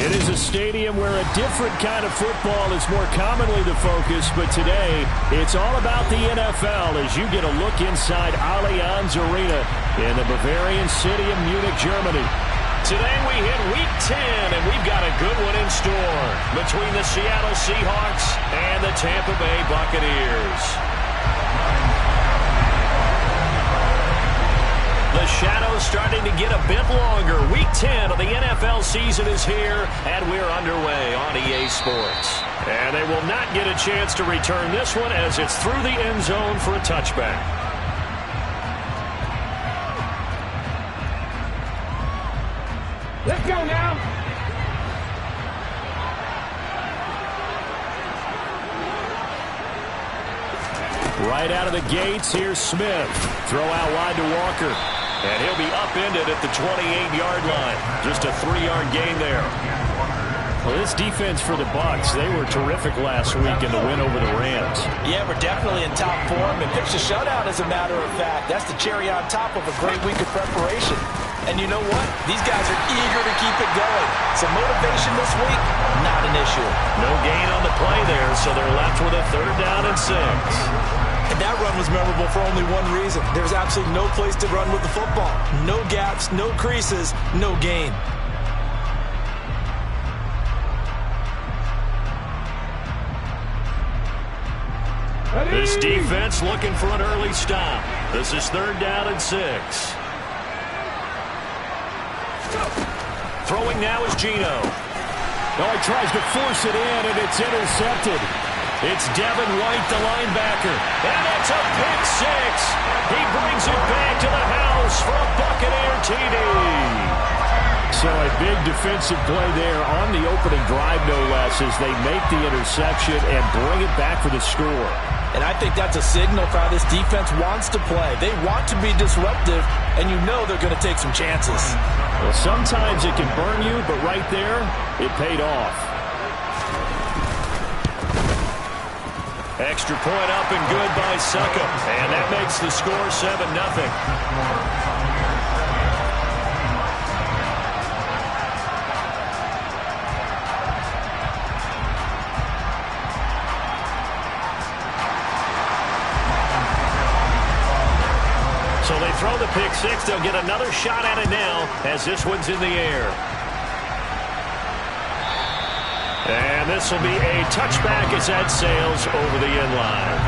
It is a stadium where a different kind of football is more commonly the focus, but today it's all about the NFL as you get a look inside Allianz Arena in the Bavarian city of Munich, Germany. Today we hit Week 10, and we've got a good one in store between the Seattle Seahawks and the Tampa Bay Buccaneers. The shadow's starting to get a bit longer. Week 10 of the NFL season is here, and we're underway on EA Sports. And they will not get a chance to return this one as it's through the end zone for a touchback. Let's go now. Right out of the gates, here's Smith. Throw out wide to Walker. And he'll be upended at the 28-yard line. Just a 3-yard gain there. Well, this defense for the Bucs, they were terrific last week in the win over the Rams. Yeah, we're definitely in top form. And pitched a shutout, as a matter of fact. That's the cherry on top of a great week of preparation. And you know what? These guys are eager to keep it going. Some motivation this week, not an issue. No gain on the play there, so they're left with a 3rd down and 6. And that run was memorable for only one reason. There's absolutely no place to run with the football. No gaps, no creases, no gain. This defense looking for an early stop. This is 3rd down and 6. Throwing now is Geno. Oh, he tries to force it in, and it's intercepted. It's Devin White, the linebacker. And it's a pick 6. He brings it back to the house for a Buccaneer TD. So a big defensive play there on the opening drive, no less, as they make the interception and bring it back for the score. And I think that's a signal for how this defense wants to play. They want to be disruptive, and you know they're going to take some chances. Well, sometimes it can burn you, but right there, it paid off. Extra point up and good by Succop. And that makes the score 7-0. So they throw the pick 6. They'll get another shot at it now as this one's in the air. And this will be a touchback as that sails over the end line.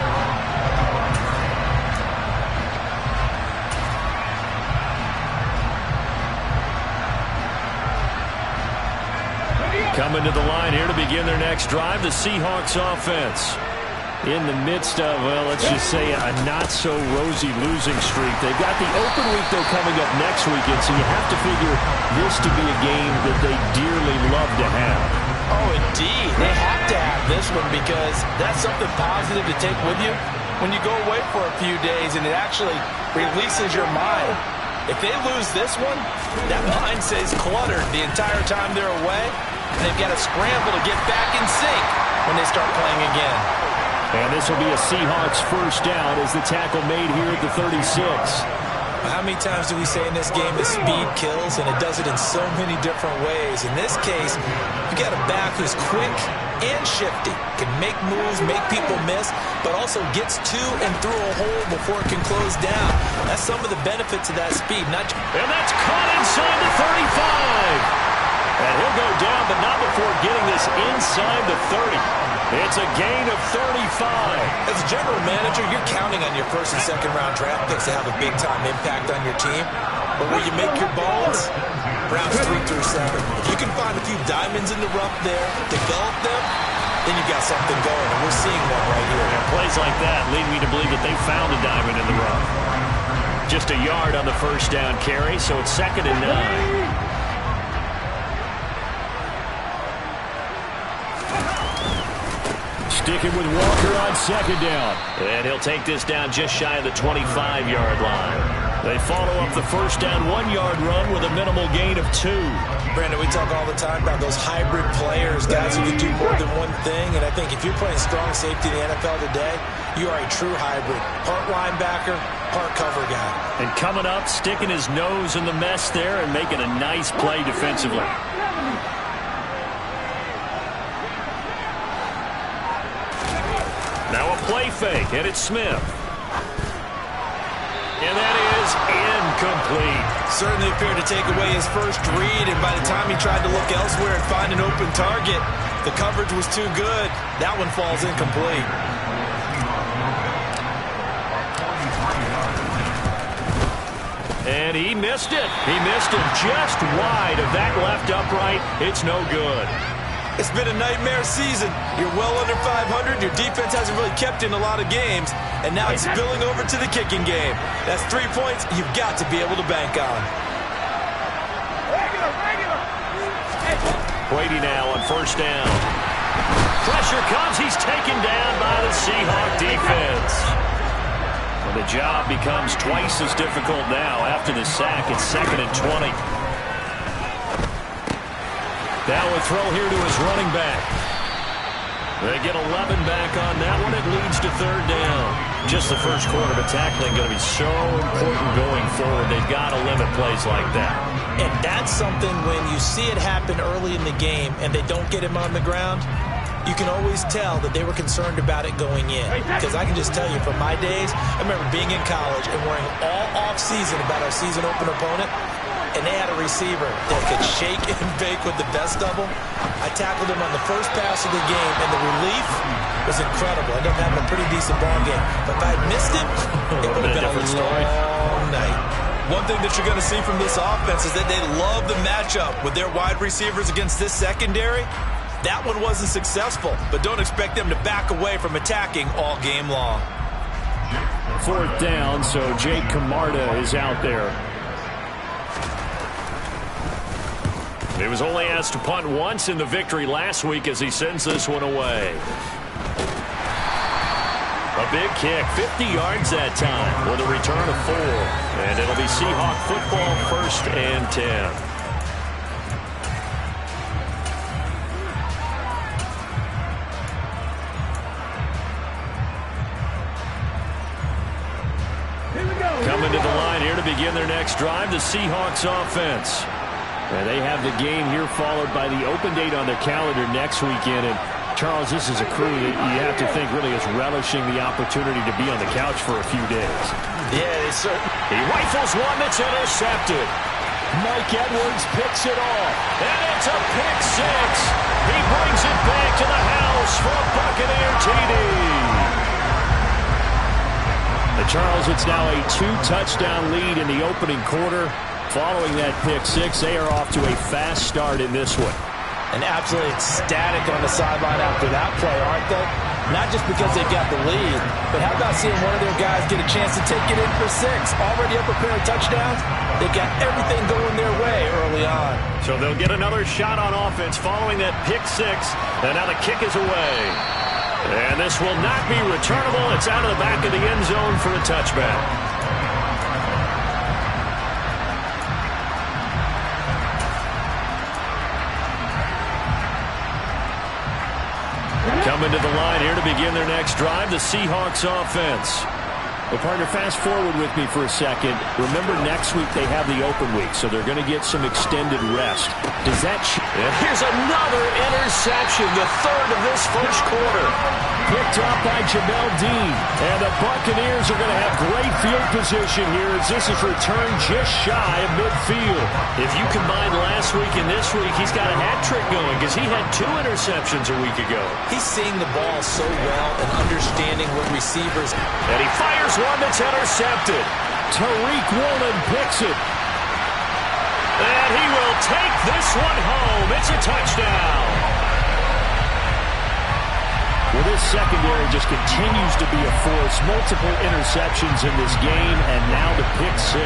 Coming to the line here to begin their next drive, the Seahawks offense. In the midst of, well, let's just say a not-so-rosy losing streak. They've got the open week, though, coming up next weekend, so you have to figure this to be a game that they dearly love to have. Oh, indeed. They have to have this one because that's something positive to take with you when you go away for a few days, and it actually releases your mind. If they lose this one, that mind stays cluttered the entire time they're away, and they've got to scramble to get back in sync when they start playing again. And this will be a Seahawks 1st down as the tackle made here at the 36. How many times do we say in this game that speed kills, and it does it in so many different ways? In this case, you got a back who's quick and shifty, can make moves, make people miss, but also gets to and through a hole before it can close down. That's some of the benefits of that speed. And that's caught inside the 35. And he'll go down, but not before getting this inside the 30. It's a gain of 35. As a general manager, you're counting on your 1st and 2nd round draft picks to have a big-time impact on your team. But where you make your balls, rounds 3 through 7. If you can find a few diamonds in the rough there, develop them, then you've got something going. And we're seeing one right here. And plays like that lead me to believe that they found a diamond in the rough. Just a yard on the 1st down carry, so it's 2nd and 9. Sticking with Walker on 2nd down. And he'll take this down just shy of the 25-yard line. They follow up the 1st down 1-yard run with a minimal gain of 2. Brandon, we talk all the time about those hybrid players, guys who can do more than one thing. And I think if you're playing strong safety in the NFL today, you are a true hybrid. Part linebacker, part cover guy. And coming up, sticking his nose in the mess there and making a nice play defensively. Now a play fake, and it's Smith. And that is incomplete. Certainly appeared to take away his first read, and by the time he tried to look elsewhere and find an open target, the coverage was too good. That one falls incomplete. And he missed it. He missed it just wide of that left upright. It's no good. It's been a nightmare season. You're well under 500. Your defense hasn't really kept in a lot of games, and now it's spilling over to the kicking game. That's 3 points you've got to be able to bank on. Brady now on first down. Pressure comes. He's taken down by the Seahawk defense. Well, the job becomes twice as difficult now after the sack. It's 2nd and 20. Now a throw here to his running back. They get 11 back on that one. It leads to 3rd down. Just the first quarter, but tackling going to be so important going forward. They've got to limit plays like that. And that's something when you see it happen early in the game and they don't get him on the ground, you can always tell that they were concerned about it going in. Because I can just tell you from my days, I remember being in college and worrying all off-season about our season opener opponent. And they had a receiver that could shake and bake with the best of them. I tackled him on the first pass of the game, and the relief was incredible. I ended up having a pretty decent ball game. But if I had missed it, it would have been a long night. One thing that you're going to see from this offense is that they love the matchup with their wide receivers against this secondary. That one wasn't successful, but don't expect them to back away from attacking all game long. 4th down, so Jake Camarda is out there. He was only asked to punt once in the victory last week as he sends this one away. A big kick, 50 yards that time with a return of 4. And it'll be Seahawk football 1st and 10. Coming to the line here to begin their next drive, the Seahawks offense. And they have the game here followed by the open date on their calendar next weekend. And, Charles, this is a crew that you have to think really is relishing the opportunity to be on the couch for a few days. Yeah, they certainly. He rifles one that's intercepted. Mike Edwards picks it off. And it's a pick 6. He brings it back to the house for a Buccaneer TD. Charles, it's now a 2-touchdown lead in the opening quarter. Following that pick 6, they are off to a fast start in this one. And absolutely ecstatic on the sideline after that play, aren't they? Not just because they've got the lead, but how about seeing one of their guys get a chance to take it in for 6? Already up a pair of touchdowns. They got everything going their way early on. So they'll get another shot on offense following that pick 6. And now the kick is away. And this will not be returnable. It's out of the back of the end zone for a touchback. Coming to the line here to begin their next drive, the Seahawks offense. Well, partner, fast forward with me for a second. Remember, next week they have the open week, so they're going to get some extended rest. Does that... Here's another interception, the 3rd of this first quarter. Picked up by Jamel Dean. And the Buccaneers are going to have great field position here as this is returned just shy of midfield. If you combine last week and this week, he's got a hat trick going because he had 2 interceptions a week ago. He's seeing the ball so well and understanding what receivers... And he fires one that's intercepted. Tariq Woolen picks it. And he will take this one home. It's a touchdown. Well, this secondary just continues to be a force. Multiple interceptions in this game, and now the pick 6.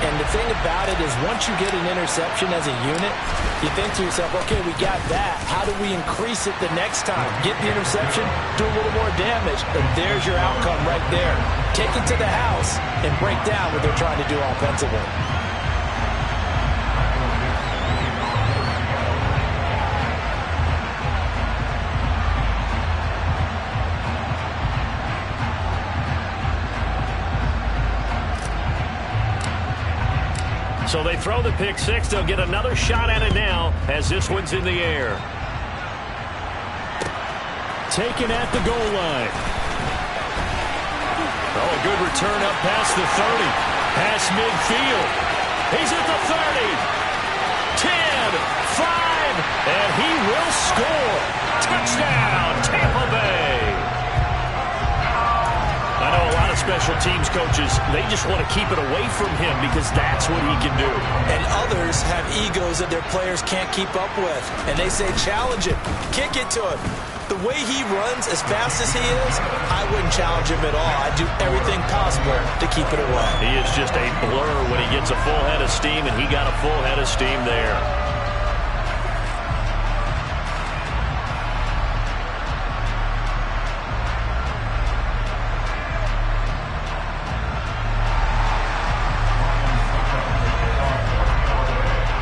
And the thing about it is once you get an interception as a unit, you think to yourself, okay, we got that. How do we increase it the next time? Get the interception, do a little more damage, and there's your outcome right there. Take it to the house and break down what they're trying to do offensively. So they throw the pick 6. They'll get another shot at it now as this one's in the air. Taken at the goal line. Oh, a good return up past the 30. Past midfield. He's at the 30. 10, 5, and he will score. Touchdown, Tampa Bay. I know a lot of special teams coaches, they just want to keep it away from him because that's what he can do. And others have egos that their players can't keep up with. And they say, challenge him, kick it to him. The way he runs as fast as he is, I wouldn't challenge him at all. I'd do everything possible to keep it away. He is just a blur when he gets a full head of steam, and he got a full head of steam there.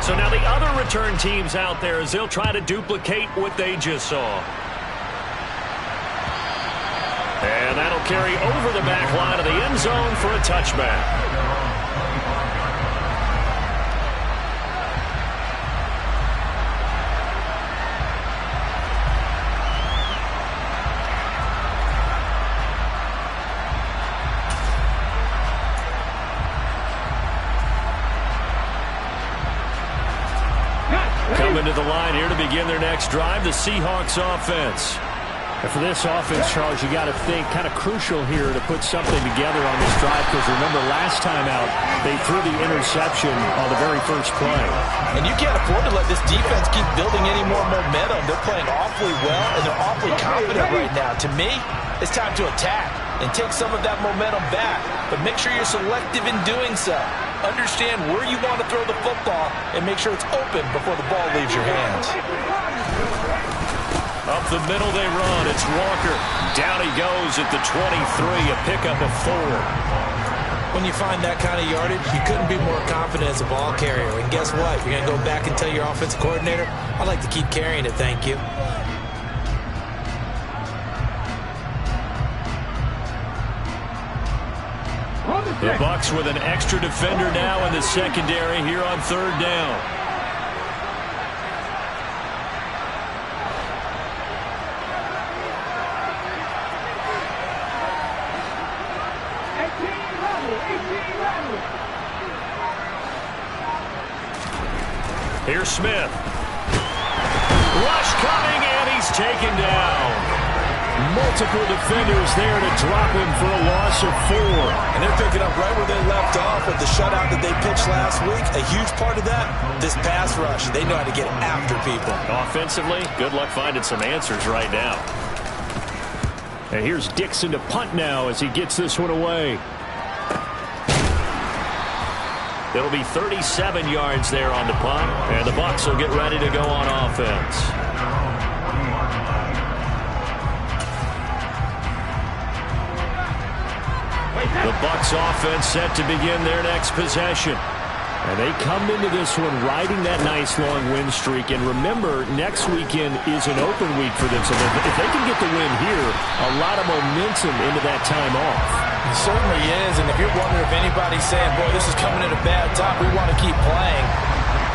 So now the other return teams out there as they'll try to duplicate what they just saw. And that'll carry over the back line of the end zone for a touchback. Coming to the line here to begin their next drive, the Seahawks offense. And for this offense, Charles, you got to think kind of crucial here to put something together on this drive because remember last time out they threw the interception on the very first play. And you can't afford to let this defense keep building any more momentum. They're playing awfully well and they're awfully confident right now. To me, it's time to attack and take some of that momentum back. But make sure you're selective in doing so. Understand where you want to throw the football and make sure it's open before the ball leaves your hands. Up the middle they run. It's Walker. Down he goes at the 23, a pickup of 4. When you find that kind of yardage, you couldn't be more confident as a ball carrier. And guess what? You're going to go back and tell your offensive coordinator, I'd like to keep carrying it, thank you. The Bucs with an extra defender now in the secondary here on third down. Here's Smith. Rush coming, and he's taken down. Multiple defenders there to drop him for a loss of 4. And they're picking up right where they left off with the shutout that they pitched last week. A huge part of that, this pass rush. They know how to get after people. Offensively, good luck finding some answers right now. And here's Dixon to punt now as he gets this one away. It'll be 37 yards there on the punt, and the Bucs will get ready to go on offense. The Bucs offense set to begin their next possession. And they come into this one riding that nice long win streak. And remember, next weekend is an open week for them. So if they can get the win here, a lot of momentum into that time off. It certainly is. And if you're wondering if anybody's saying, boy, this is coming at a bad time, we want to keep playing,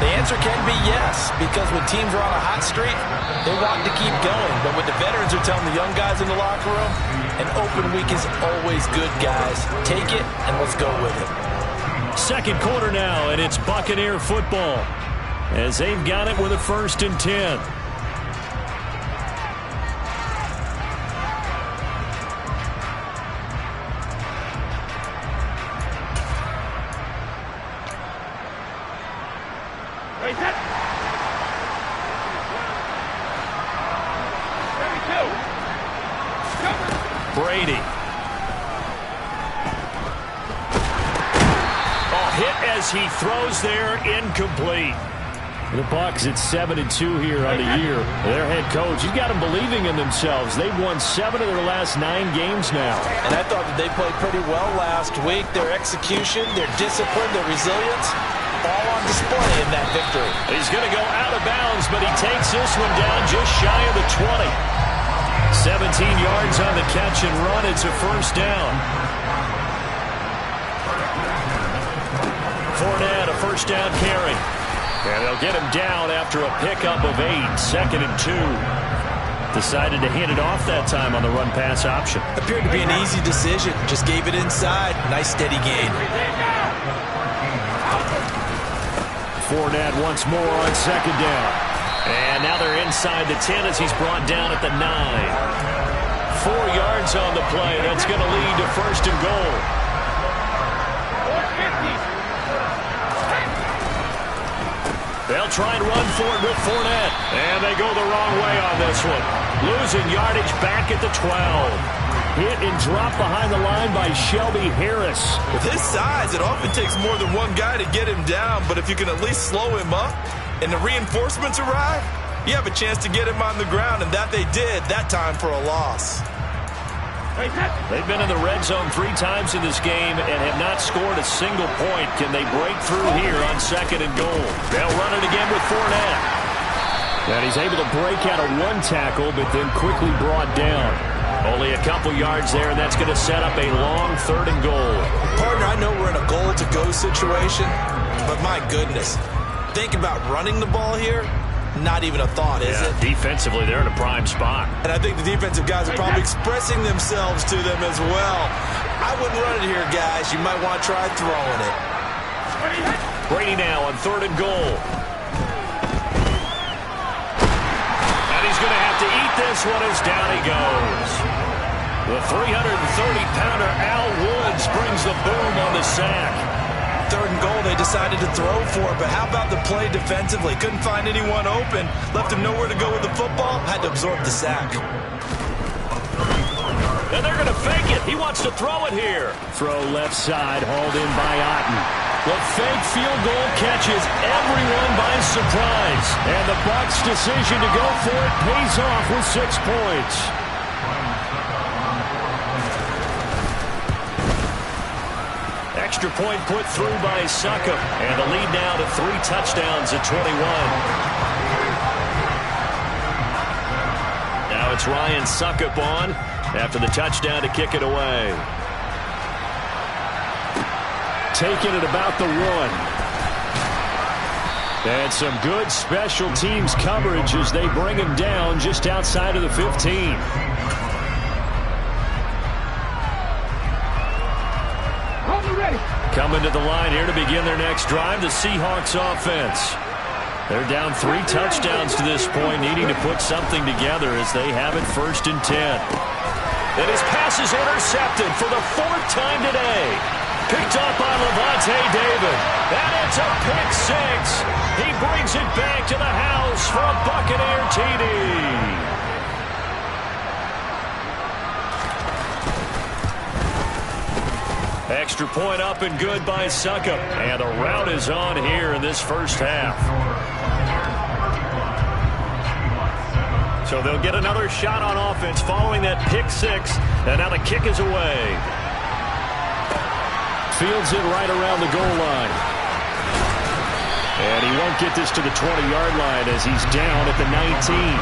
the answer can be yes. Because when teams are on a hot streak, they want to keep going. But what the veterans are telling the young guys in the locker room, an open week is always good, guys. Take it and let's go with it. Second quarter now, and it's Buccaneer football as they've got it with a 1st and 10. Brady. Hit as he throws there, incomplete. The Bucs at 7-2 here on the year. Their head coach, he's got them believing in themselves. They've won 7 of their last 9 games now. And I thought that they played pretty well last week. Their execution, their discipline, their resilience, all on display in that victory. He's going to go out of bounds, but he takes this one down just shy of the 20. 17 yards on the catch and run. It's a 1st down. Fournette, a 1st down carry. And they'll get him down after a pickup of 8. 2nd and 2. Decided to hand it off that time on the run-pass option. Appeared to be an easy decision. Just gave it inside. Nice steady gain. Fournette once more on second down. And now they're inside the 10 as he's brought down at the 9. 4 yards on the play. That's going to lead to first and goal. They'll try and run for it with Fournette. And they go the wrong way on this one. Losing yardage back at the 12. Hit and drop behind the line by Shelby Harris. With his size, it often takes more than one guy to get him down. But if you can at least slow him up and the reinforcements arrive, you have a chance to get him on the ground. And that they did, that time for a loss. They've been in the red zone 3 times in this game and have not scored a single point. Can they break through here on second and goal? They'll run it again with Fournette. And he's able to break out of 1 tackle, but then quickly brought down. Only a couple yards there, and that's going to set up a long 3rd and goal. Partner, I know we're in a goal-to-go situation, but my goodness, think about running the ball here. Not even a thought, is it? Defensively, they're in a prime spot. And I think the defensive guys are probably expressing themselves to them as well. I wouldn't run it here, guys. You might want to try throwing it. Brady now on 3rd and goal. And he's going to have to eat this one as down he goes. The 330-pounder Al Woods brings the boom on the sack. 3rd and goal, they decided to throw for it, but how about the play defensively? Couldn't find anyone open, left him nowhere to go with the football, had to absorb the sack. And they're going to fake it. He wants to throw it here. Throw left side, hauled in by Otten. The fake field goal catches everyone by surprise. And the Bucs' decision to go for it pays off with 6 points. Extra point put through by Succop. And the lead now to 3 touchdowns at 21. Now it's Ryan Succop on after the touchdown to kick it away. Taking it about the 1. And some good special teams coverage as they bring him down just outside of the 15. Coming to the line here to begin their next drive, the Seahawks offense. They're down 3 touchdowns to this point, needing to put something together as they have it 1st and 10. And his pass is intercepted for the 4th time today. Picked up by Levante David. And it's a pick 6. He brings it back to the house for a Buccaneer TD. Extra point up and good by Succop. And the rout is on here in this first half. So they'll get another shot on offense following that pick 6. And now the kick is away. Fields it right around the goal line. And he won't get this to the 20-yard line as he's down at the 19.